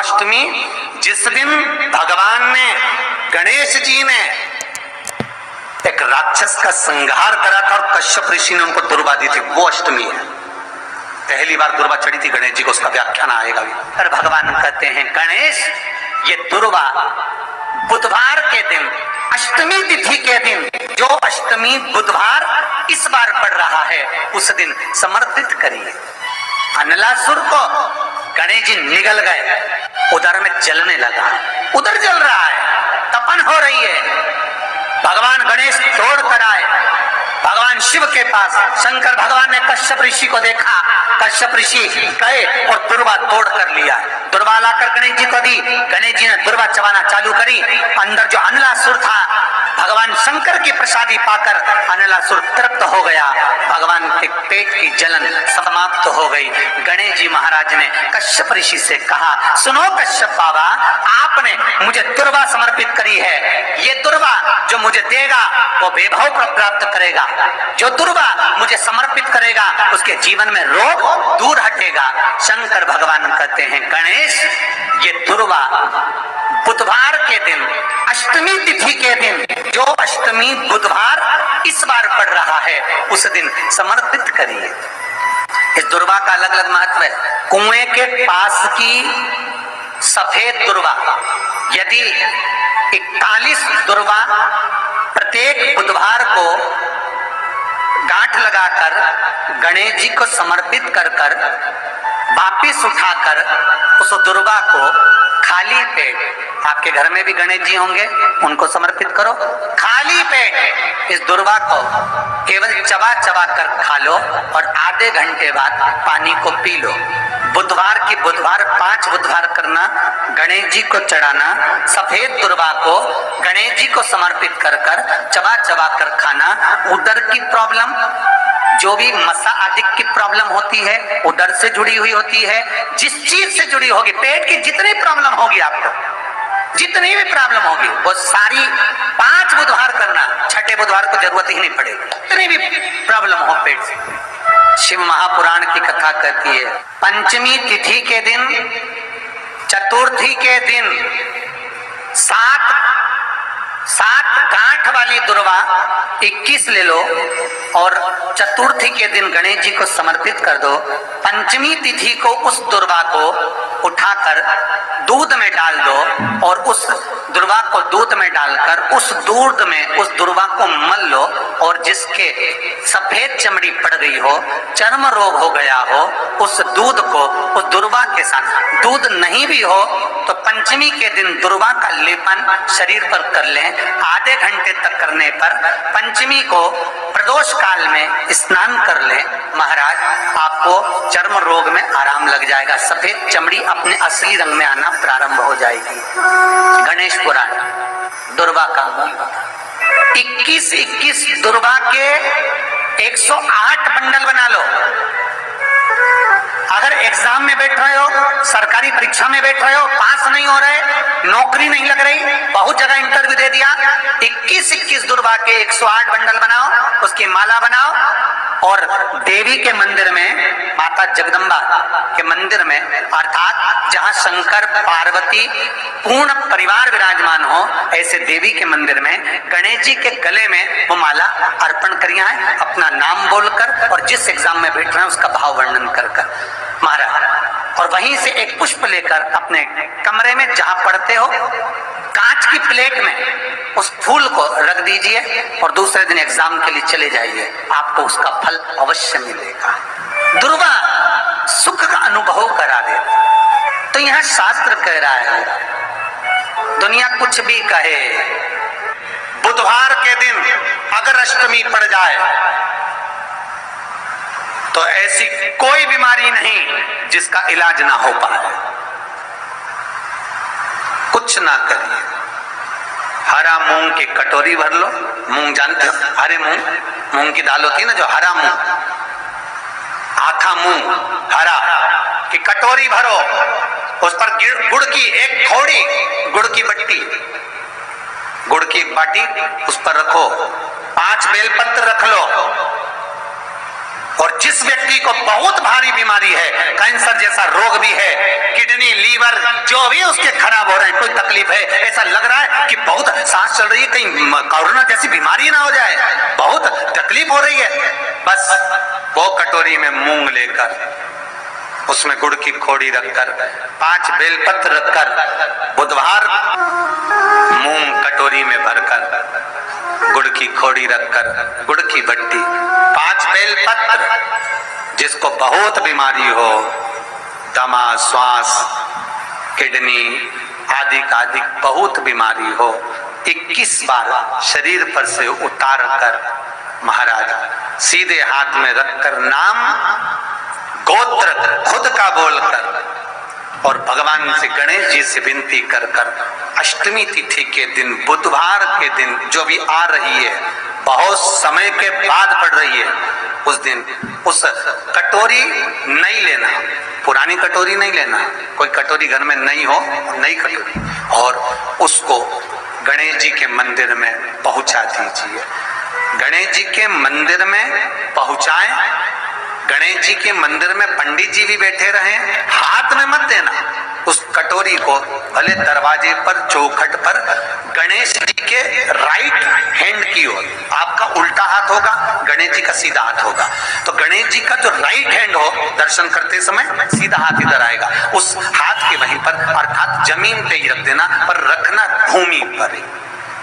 दुर्वाष्टमी, जिस दिन भगवान ने, गणेश जी ने एक राक्षस का संहार करा था और कश्यप ऋषि ने उनको दुर्वा दी थी, वो अष्टमी है। पहली बार दुर्वा चढ़ी थी गणेश जी को, उसका व्याख्यान आएगा भी। और भगवान कहते हैं गणेश, ये दुर्वा बुधवार के दिन, अष्टमी तिथि के दिन, जो अष्टमी बुधवार इस बार पड़ रहा है, उस दिन समर्पित करिए। अनलासुर को गणेश जी निगल गए, उधर में जलने लगा, उधर जल रहा है, तपन हो रही है। भगवान गणेश तोड़ कर आए भगवान शिव के पास। शंकर भगवान ने कश्यप ऋषि को देखा, कश्यप ऋषि गए और दुर्वा तोड़ कर लिया। दुर्वा लाकर गणेश जी को दी, गणेश जी ने दुर्वा चबाना चालू करी। अंदर जो अनलासुर था, भगवान शंकर की प्रसादी पाकर अनलासुर तृप्त हो गया, भगवान के पेट की जलन समाप्त हो गई। गणेश जी महाराज ने कश्यप ऋषि से कहा, सुनो कश्यप बाबा, आपने मुझे दुर्वा समर्पित करी है, ये दुर्वा जो मुझे देगा वो वैभव को प्राप्त करेगा, जो दुर्वा मुझे समर्पित करेगा उसके जीवन में रोग दूर हटेगा। शंकर भगवान कहते हैं गणेश, ये दुर्वा बुधवार के दिन, अष्टमी तिथि के दिन, जो अष्टमी बुधवार इस बार पड़ रहा है, उस दिन समर्पित करिए। इस दुर्वा का अलग अलग महत्व है। कुएं के पास की सफेद दुर्वा, यदि 41 दुर्वा प्रत्येक बुधवार को गांठ लगाकर गणेश जी को समर्पित कर कर वापिस उठाकर उस दुर्वा को खाली पेट, आपके घर में भी गणेश जी होंगे, उनको समर्पित करो। खाली पेट इस दुर्वा को केवल चबा चबा कर खा लो और आधे घंटे बाद पानी को पी लो। बुधवार की बुधवार 5 बुधवार करना, गणेश जी को चढ़ाना, सफेद दुर्वा को गणेश जी को समर्पित कर कर चबा चबा कर खाना। उदर की प्रॉब्लम, जो भी मसा आदि की प्रॉब्लम होती है, उदर से जुड़ी हुई होती है, जिस चीज से जुड़ी होगी, पेट की जितनी प्रॉब्लम होगी आपको, जितनी भी प्रॉब्लम होगी, वो सारी 5 बुधवार करना, छठे बुधवार को जरूरत ही नहीं पड़ेगी। जितनी भी प्रॉब्लम हो पेट से, शिव महापुराण की कथा कहती है, पंचमी तिथि के दिन, चतुर्थी के दिन 7 गांठ वाली दुर्वा 21 ले लो और चतुर्थी के दिन गणेश जी को समर्पित कर दो। पंचमी तिथि को उस दुर्वा को उठाकर दूध में डाल दो और उस दुर्वा को दूध में डालकर उस दूध में उस दुर्वा को मल लो, और जिसके सफेद चमड़ी पड़ गई हो, चर्म रोग हो गया हो, उस दूध को उस दुर्वा के साथ, दूध नहीं भी हो तो पंचमी के दिन दुर्वा का लेपन शरीर पर कर लें। आधे घंटे तक करने पर पंचमी को प्रदोष काल में स्नान कर लें, महाराज आपको चर्म रोग में आराम लग जाएगा, सफेद चमड़ी अपने असली रंग में आना प्रारंभ हो जाएगी। गणेश पुराण दुर्वा का 21 दुर्वा के 108 बंडल बना लो। अगर एग्जाम में बैठ रहे हो, सरकारी परीक्षा में बैठ रहे हो, पास नहीं हो रहे, नौकरी नहीं लग रही, बहुत जगह इंटरव्यू दे दिया, 21 दुर्वा के 108 बंडल बनाओ, उसकी माला बनाओ और देवी के मंदिर में, माता जगदम्बा के मंदिर में, अर्थात जहां शंकर पार्वती पूर्ण परिवार विराजमान हो, ऐसे देवी के मंदिर में गणेश जी के गले में वो माला अर्पण करिए, अपना नाम बोलकर और जिस एग्जाम में बैठ रहे हैं उसका भाव वर्णन कर महाराज, और वहीं से एक पुष्प लेकर अपने कमरे में जहां पढ़ते हो, कांच की प्लेट में उस फूल को रख दीजिए और दूसरे दिन एग्जाम के लिए चले जाइए, आपको उसका फल अवश्य मिलेगा। दुर्वा सुख का अनुभव करा दे। तो यहां शास्त्र कह रहा है, दुनिया कुछ भी कहे, बुधवार के दिन अगर अष्टमी पड़ जाए तो ऐसी कोई बीमारी नहीं जिसका इलाज ना हो पाए। कुछ ना करिए, हरा मूंग की कटोरी भर लो, मूंग जानते हो, हरे मूंग की दाल होती है ना, जो हरा मूंग, आथा मूंग हरा की कटोरी भरो, उस पर गुड़ की एक थोड़ी गुड़ की बट्टी, गुड़ की एक बाटी उस पर रखो, 5 बेलपत्र रख लो, और जिस व्यक्ति को बहुत भारी बीमारी है, कैंसर जैसा रोग भी है, किडनी लीवर जो भी उसके खराब हो रहे हैं, कोई तकलीफ है, ऐसा लग रहा है कि बहुत सांस चल रही है, कहीं कोरोना जैसी बीमारी ना हो जाए, बहुत तकलीफ हो रही है, बस वो कटोरी में मूंग लेकर उसमें गुड़ की खोड़ी रखकर 5 बेलपत्र रखकर बुधवार मूंग कटोरी में भरकर गुड़ की खोड़ी रखकर गुड़ की बट्टी 5 बेलपत्र, जिसको बहुत बीमारी हो, दमा, श्वास, किडनी आदि का आदि बहुत बीमारी हो, 21 बार शरीर पर से उतार कर महाराज सीधे हाथ में रखकर नाम गोत्र खुद का बोलकर और भगवान से गणेश जी से विनती कर कर अष्टमी तिथि के दिन बुधवार के दिन जो भी आ रही है, बहुत समय के बाद पड़ रही है, उस दिन उस कटोरी नहीं लेना, पुरानी कटोरी नहीं लेना, कोई कटोरी घर में नहीं हो, नई कटोरी, और उसको गणेश जी के मंदिर में पहुंचा दीजिए। गणेश जी के मंदिर में पहुंचाएं, गणेश जी के मंदिर में पंडित जी भी बैठे रहे, हाथ में मत देना उस कटोरी को, भले दरवाजे पर चौखट पर गणेश जी के राइट हैंड की ओर, आपका उल्टा हाथ होगा, गणेश जी का सीधा हाथ होगा, तो गणेश जी का जो राइट हैंड हो दर्शन करते समय सीधा हाथ इधर आएगा, उस हाथ के वहीं पर अर्थात जमीन पे ही रख देना, पर रखना भूमि पर ही।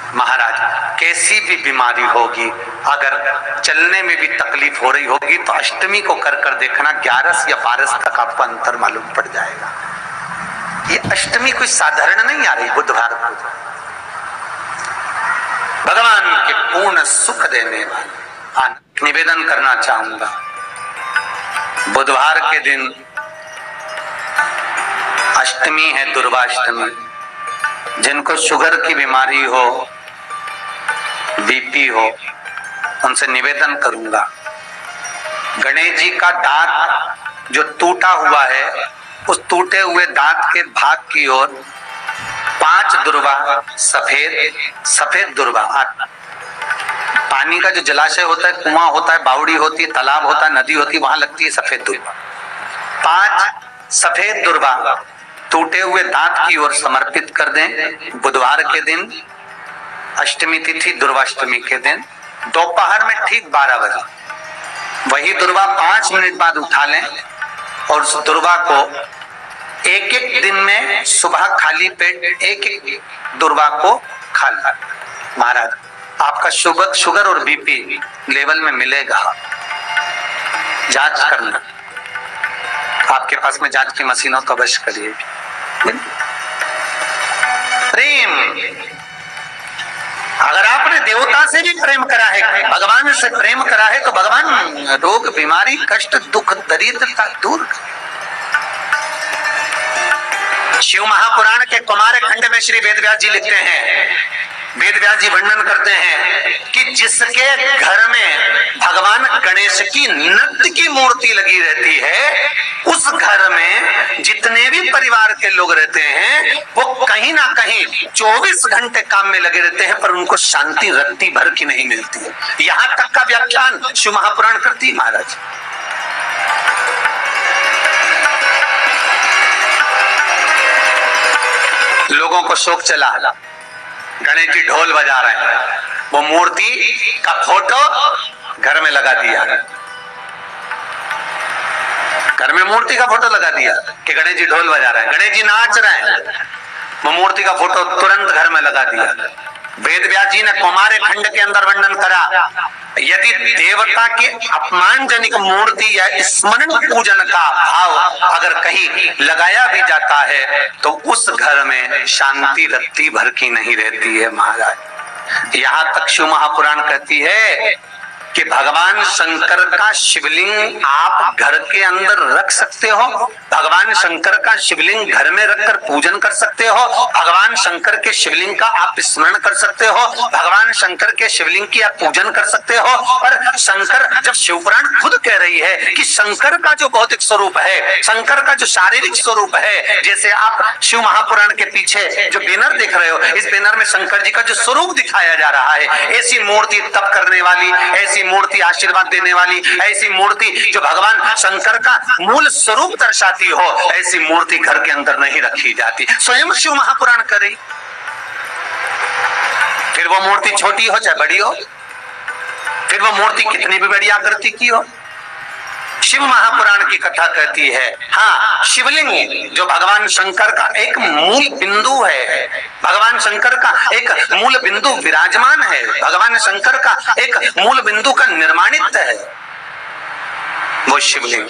महाराज कैसी भी बीमारी होगी, अगर चलने में भी तकलीफ हो रही होगी तो अष्टमी को कर कर देखना, 11 या 12 तक आपको अंतर मालूम पड़ जाएगा। ये अष्टमी कोई साधारण नहीं आ रही, बुधवार को भगवान के पूर्ण सुख देने वाला निवेदन करना चाहूंगा। बुधवार के दिन अष्टमी है, दुर्वाष्टमी, जिनको शुगर की बीमारी हो, बीपी हो, उनसे निवेदन करूंगा, गणेश जी का दांत जो टूटा हुआ है, उस टूटे हुए दांत के भाग की ओर 5 दुर्वा सफेद दुर्वा, पानी का जो जलाशय होता है, कुआं होता है, बावड़ी होती है, तालाब होता है, नदी होती है, वहां लगती है सफेद दुर्वा, 5 सफेद दुर्वा टूटे हुए दांत की ओर समर्पित कर दें। बुधवार के दिन अष्टमी तिथि दुर्वाष्टमी के दिन दोपहर में ठीक 12 बजे वही दुर्वा 5 मिनट बाद उठा लें और उस दुर्वा को एक दिन में सुबह खाली पेट एक दुर्वा को खा लें। महाराज आपका शुगर और बीपी लेवल में मिलेगा, जांच करना, आपके पास में जांच की मशीन हो तो अवश्य करिए। प्रेम, अगर आपने देवता से भी प्रेम करा है, भगवान से प्रेम करा है, तो भगवान रोग बीमारी कष्ट दुख दरिद्रता दूर। शिव महापुराण के कुमार खंड में श्री वेदव्यास जी लिखते हैं, वेदव्यास जी वर्णन करते हैं कि जिसके घर में भगवान गणेश की नृत्य की मूर्ति लगी रहती है, उस घर में जितने भी परिवार के लोग रहते हैं वो कहीं ना कहीं 24 घंटे काम में लगे रहते हैं, पर उनको शांति रत्ती भर की नहीं मिलती है। यहां तक का व्याख्यान शिव महापुराण करती है महाराज। लोगों को शोक चला, गणेश जी ढोल बजा रहे हैं, वो मूर्ति का फोटो घर में लगा दिया, घर में मूर्ति का फोटो लगा दिया कि गणेश जी ढोल बजा रहे हैं, गणेश जी नाच रहे हैं, वो मूर्ति का फोटो तुरंत घर में लगा दिया। वेदव्यास जी ने कुमार खंड के अंदर वर्णन करा, यदि देवता की अपमानजनक मूर्ति या स्मरण पूजन का भाव अगर कहीं लगाया भी जाता है तो उस घर में शांति रत्ती भर की नहीं रहती है महाराज। यहाँ तक शिव महापुराण कहती है कि भगवान शंकर का शिवलिंग आप घर के अंदर रख सकते हो, भगवान शंकर का शिवलिंग घर में रखकर पूजन कर सकते हो, भगवान शंकर के शिवलिंग का आप स्मरण कर सकते हो, भगवान शंकर के शिवलिंग की आप पूजन कर सकते हो। पर शंकर, जब शिवपुराण खुद कह रही है कि शंकर का जो भौतिक स्वरूप है, शंकर का जो शारीरिक स्वरूप है, जैसे आप शिव महापुराण के पीछे जो बैनर देख रहे हो, इस बैनर में शंकर जी का जो स्वरूप दिखाया जा रहा है, ऐसी मूर्ति तप करने वाली, ऐसी मूर्ति आशीर्वाद देने वाली, ऐसी मूर्ति जो भगवान शंकर का मूल स्वरूप दर्शाती हो, ऐसी मूर्ति घर के अंदर नहीं रखी जाती। स्वयं शिव महापुराण करे, फिर वो मूर्ति छोटी हो चाहे बड़ी हो, फिर वो मूर्ति कितनी भी बड़ी आकृति की हो। शिव महापुराण की कथा कहती है, हाँ, शिवलिंग जो भगवान शंकर का एक मूल बिंदु है, भगवान शंकर का एक मूल बिंदु विराजमान है, भगवान शंकर का एक मूल बिंदु का निर्माणित है वो शिवलिंग।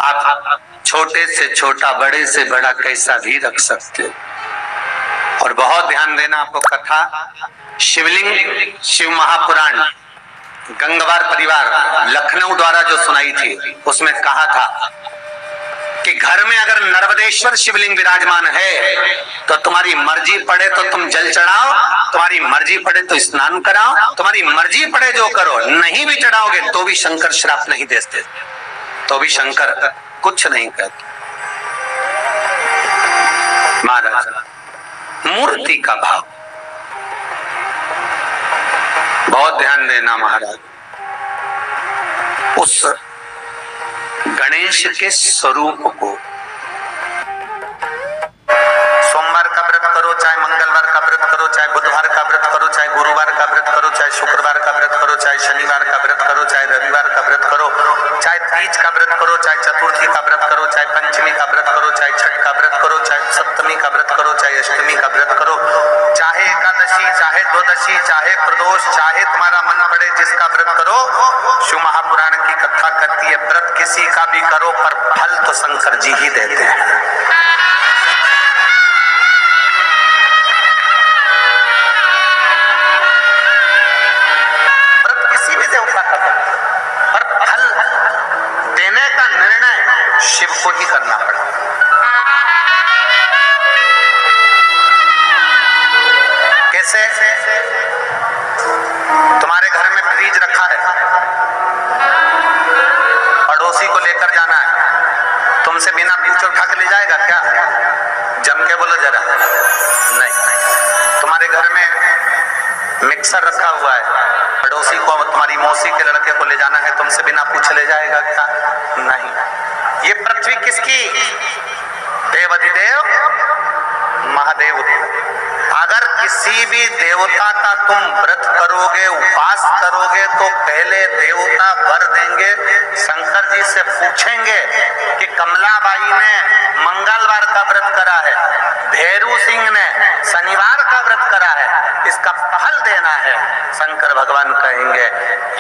आप छोटे से छोटा, बड़े से बड़ा कैसा भी रख सकते हो। और बहुत ध्यान देना आपको, कथा शिवलिंग शिव महापुराण गंगवार परिवार लखनऊ द्वारा जो सुनाई थी, उसमें कहा था कि घर में अगर नर्मदेश्वर शिवलिंग विराजमान है तो तुम्हारी मर्जी पड़े तो तुम जल चढ़ाओ, तुम्हारी मर्जी पड़े तो स्नान कराओ, तुम्हारी मर्जी पड़े जो करो, नहीं भी चढ़ाओगे तो भी शंकर श्राप नहीं देते, तो भी शंकर कुछ नहीं कहते। महाराज, मूर्ति का भाव बहुत ध्यान देना महाराज। उस गणेश के स्वरूप को सोमवार का व्रत करो, चाहे मंगलवार का व्रत करो, चाहे बुधवार का व्रत करो, चाहे गुरुवार का व्रत करो, चाहे शुक्रवार का व्रत करो, चाहे शनिवार का व्रत करो, चाहे रविवार का व्रत करो, चाहे तीज का व्रत करो, चाहे चतुर्थी का व्रत करो, चाहे पंचमी का व्रत करो, चाहे छठ का व्रत करो, चाहे सप्तमी का व्रत करो, चाहे अष्टमी का व्रत करो, चाहे एकादशी, चाहे द्वादशी, चाहे प्रदोष, चाहे तुम्हारा मन पड़े जिसका व्रत करो। शिव महापुराण की कथा करती है, व्रत किसी का भी करो पर फल तो शंकर जी ही देते हैं। व्रत किसी भी देवता का करो पर फल देने का निर्णय शिव को ही करना पड़ता है। कैसे? तुम्हारे घर में फ्रिज रखा है, पड़ोसी को लेकर जाना है, तुमसे बिना पूछे उठा के ले जाएगा क्या? जम के बोलो जरा। नहीं। तुम्हारे घर में मिक्सर रखा हुआ है, पड़ोसी को, तुम्हारी मौसी के लड़के को ले जाना है, तुमसे बिना पूछे ले जाएगा क्या? नहीं। ये पृथ्वी किसकी? देवाधिदेव महादेव। अगर किसी भी देवता का तुम व्रत करोगे, उपवास करोगे, तो पहले देवता वर देंगे, शंकर जी से पूछेंगे कि कमलाबाई ने मंगलवार का व्रत करा है, भैरू सिंह ने शनिवार का व्रत करा है, इसका फल देना है। शंकर भगवान कहेंगे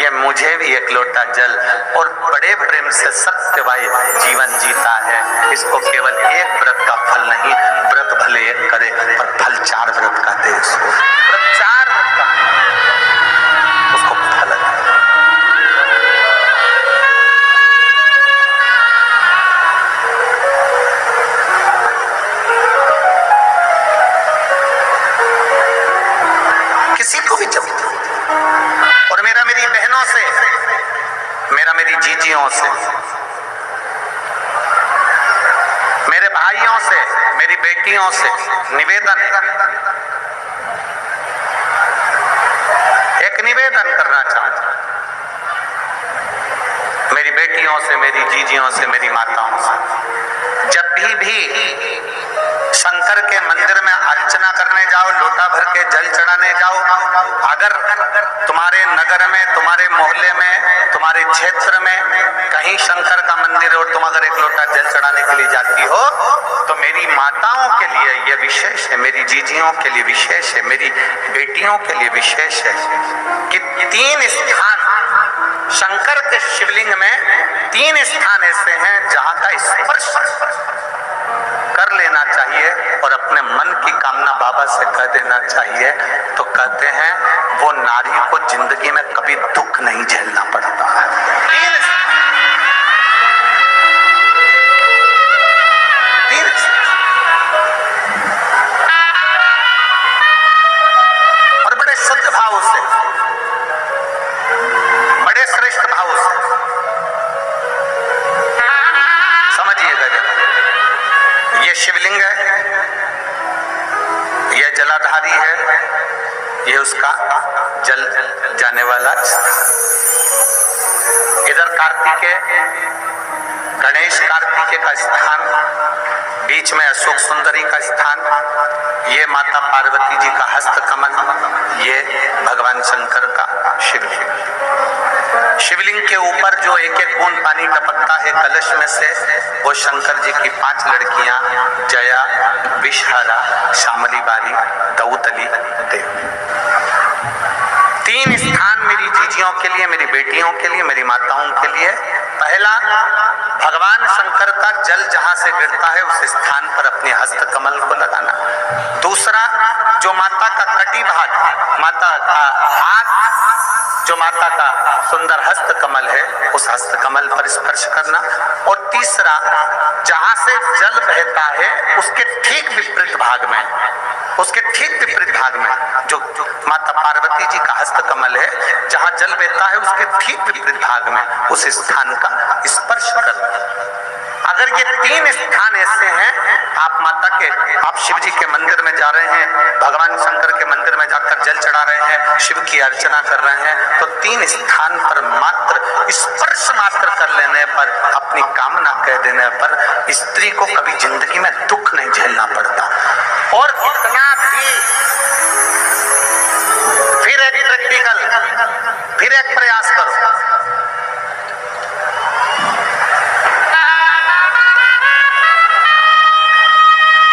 ये मुझे भी एक लोटा जल और बड़े प्रेम से सत्यवाई जीवन जीता है, इसको केवल एक व्रत का फल नहीं, व्रत भले एक करे पर फल 4 व्रत का दे उसको। 4 व्रत का उसको फल है। किसी को भी जब, और मेरा मेरी बहनों से, मेरा मेरी जीजियों से, मेरे भाइयों से, मेरी बेटियों से निवेदन है, एक निवेदन करना चाहता हूं, मेरी बेटियों से, मेरी जीजियों से, मेरी माताओं से, जब भी शंकर के मंदिर में अर्चना करने जाओ, लोटा भर के जल चढ़ाने जाओ, अगर तुम्हारे नगर में, तुम्हारे मोहल्ले में, तुम्हारे क्षेत्र में कहीं शंकर का मंदिर है और तुम अगर एक लोटा जल चढ़ाने के लिए जाती हो, तो मेरी माताओं के लिए ये विशेष है, मेरी जीजियों के लिए विशेष है, मेरी बेटियों के लिए विशेष है कि 3 स्थान शंकर के शिवलिंग में, 3 स्थान ऐसे हैं जहां का स्पर्श कर लेना चाहिए और अपने मन की कामना बाबा से कह देना चाहिए। तो कहते हैं वो नारी को जिंदगी में कभी दुख नहीं झेलना पड़ता है। और बड़े शुद्ध भाव से, बड़े श्रेष्ठ भाव से समझिएगा जरा। ये शिवलिंग है, ये जलाधारी है, ये उसका जल जाने वाला। इधर कार्तिकेय, गणेश कार्तिकेय का स्थान, बीच में अशोक सुंदरी का स्थान, ये माता पार्वती जी का हस्त कमल, ये भगवान शंकर का शिवलिंग। शिवलिंग के ऊपर जो एक एक बूंद पानी टपकता है कलश में से, वो शंकर जी की 5 लड़कियां, जया, विषहारा, श्यामली बारी, दौतली, देवी। 3 स्थान मेरी जीजियों के लिए, मेरी बेटियों के लिए, मेरी माताओं के लिए। पहला, भगवान शंकर का जल जहां से गिरता है उस स्थान पर अपने हस्त कमल को लगाना। दूसरा, जो माता का कटी भाग, माता का हाथ, जो माता का सुंदर हस्त कमल है, उस हस्त कमल पर स्पर्श करना। और तीसरा, जहां से जल बहता है उसके ठीक विपरीत भाग में, उसके ठीक विपरीत भाग में जो माता पार्वती जी का हस्त कमल है, जहां जल बहता है उसके ठीक विपरीत भाग में उस स्थान का स्पर्श करना। अगर ये 3 स्थान ऐसे हैं, आप माता के, आप शिव जी के मंदिर में जा रहे हैं, भगवान शंकर के मंदिर में जाकर जल चढ़ा रहे हैं, शिव की अर्चना कर रहे हैं, तो 3 स्थान पर मात्र स्पर्श मात्र कर लेने पर, अपनी कामना कह देने पर स्त्री को कभी जिंदगी में दुख नहीं झेलना पड़ता। और इतना भी, फिर एक प्रैक्टिकल, फिर एक प्रयास करो।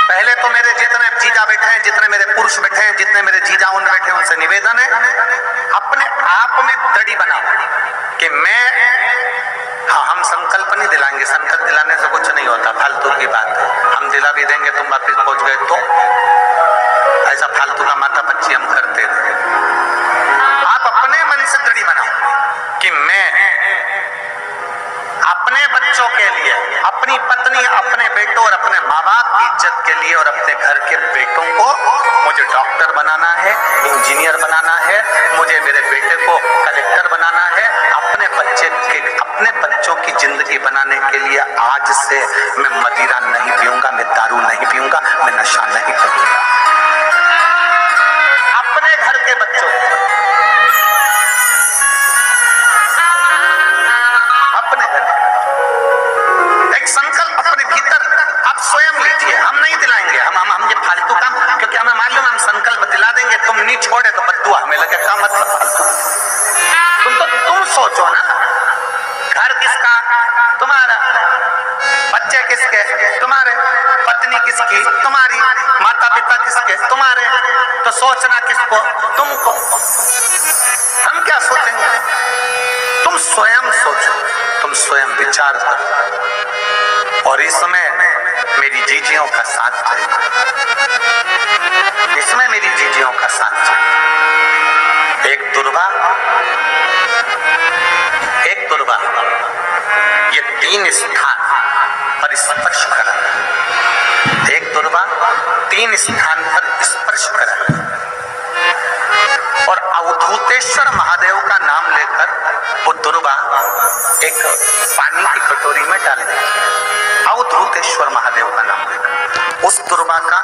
पहले तो मेरे जितने जीजा बैठे हैं, जितने मेरे पुरुष बैठे हैं, जितने मेरे जीजा उन बैठे हैं, उनसे निवेदन है, अपने आप में दृढ़ बनाओ कि मैं, हाँ, हम संकल्प नहीं दिलाएंगे, संकल्प दिलाने से कुछ नहीं होता, फालतू की बात है। हम दिला भी देंगे, तुम वापिस पहुंच गए तो ऐसा फालतू का माथा पच्ची हम करते रहे। आप अपने मन से दृढ़ बनाओ कि मैं अपने बच्चों के लिए, अपनी पत्नी, अपने बेटों और अपने माँ बाप की इज्जत के लिए और अपने घर के बेटों को मुझे डॉक्टर बनाना है, इंजीनियर बनाना है, मुझे मेरे बेटे को कलेक्टर बनाना है। अपने बच्चों की जिंदगी बनाने के लिए आज से मैं मदिरा नहीं पीऊंगा, मैं दारू नहीं पीऊंगा, मैं नशा नहीं करूंगा। अपने घर के बच्चों, अपने घर, एक संकल्प अपने भीतर आप स्वयं लीजिए। हम नहीं दिलाएंगे, हम ये फालतू काम, क्योंकि हमें मालूम, हम संकल्प दिला देंगे, तुम नहीं छोड़े तो बद्दुआ हमें लगे, क्या मतलब फालतू। तुम सोचो ना, घर किसका? तुम्हारा। बच्चे किसके? तुम्हारे। पत्नी किसकी? तुम्हारी। माता पिता किसके? तुम्हारे। तो सोचना किसको? तुमको। हम क्या सोचेंगे? तुम स्वयं सोचो, तुम स्वयं विचार करो। और इसमें मेरी जीजियों का साथ चाहिए, इसमें मेरी जीजियों का साथ चाहिए। एक दुर्गा, ये 3 स्थान पर स्पर्श करा, एक दुर्गा 3 स्थान पर स्पर्श करा। और अवधूतेश्वर महादेव का नाम लेकर वो दुर्गा एक पानी की कटोरी में डाल दी। अवधूतेश्वर महादेव का नाम लेकर उस दुर्गा का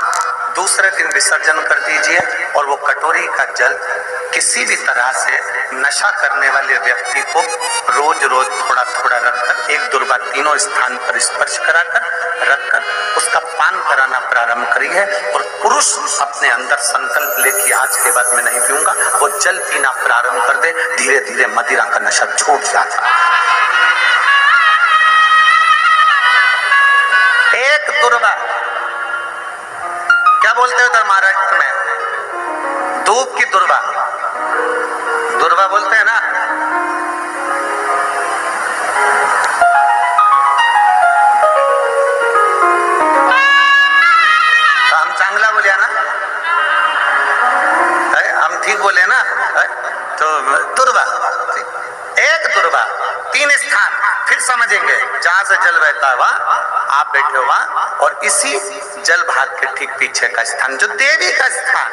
दूसरे दिन विसर्जन कर दीजिए। और वो कटोरी का जल किसी भी तरह से नशा करने वाले व्यक्ति को रोज रोज थोड़ा थोड़ा रखकर, एक दुर्गा 3 स्थान पर स्पर्श कराकर रखकर उसका पान कराना प्रारंभ करिए। और पुरुष अपने अंदर संकल्प ले कि आज के बाद मैं नहीं पीऊंगा, वो जल पीना प्रारंभ कर दे। धीरे धीरे मदिरा का नशा छूट जाता। एक दुर्गा, क्या बोलते हो उधर महाराष्ट्र में? धूप की दुर्गा, दुर्गा बोलते हैं ना। तो हम चांगला बोले ना, हम ठीक बोले ना। तो दुर्गा, एक दुर्गा 3 स्थान, फिर समझेंगे जहां से जल बहता है वहां आप बैठे हो वहां, और इसी जल भाग के ठीक पीछे का स्थान जो देवी का स्थान,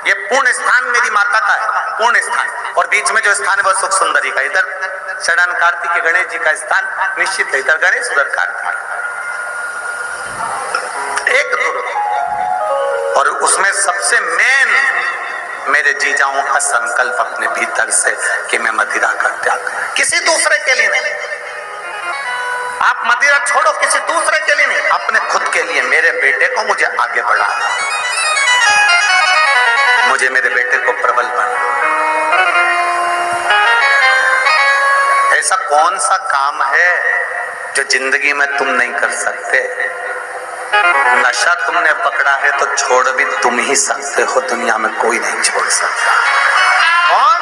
ये पूर्ण स्थान मेरी माता का है, पूर्ण स्थान। और बीच में जो स्थान है वो सुख सुंदरी का। इधर शरण कार्तिक गणेश जी का स्थान निश्चित है, इधर गणेश उधर कार्तिक। एक दुर्गा, और उसमें सबसे मेन मेरे जीजाओं का संकल्प अपने भीतर से कि मैं मदिरा का त्याग, किसी दूसरे के लिए नहीं। आप मदिरा छोड़ो, किसी दूसरे के लिए नहीं, अपने खुद के लिए। मेरे बेटे को मुझे आगे बढ़ाना, मुझे मेरे बेटे को प्रबल बनाना। ऐसा कौन सा काम है जो जिंदगी में तुम नहीं कर सकते? नशा तुमने पकड़ा है तो छोड़ भी तुम ही सकते हो, दुनिया में कोई नहीं छोड़ सकता। कौन?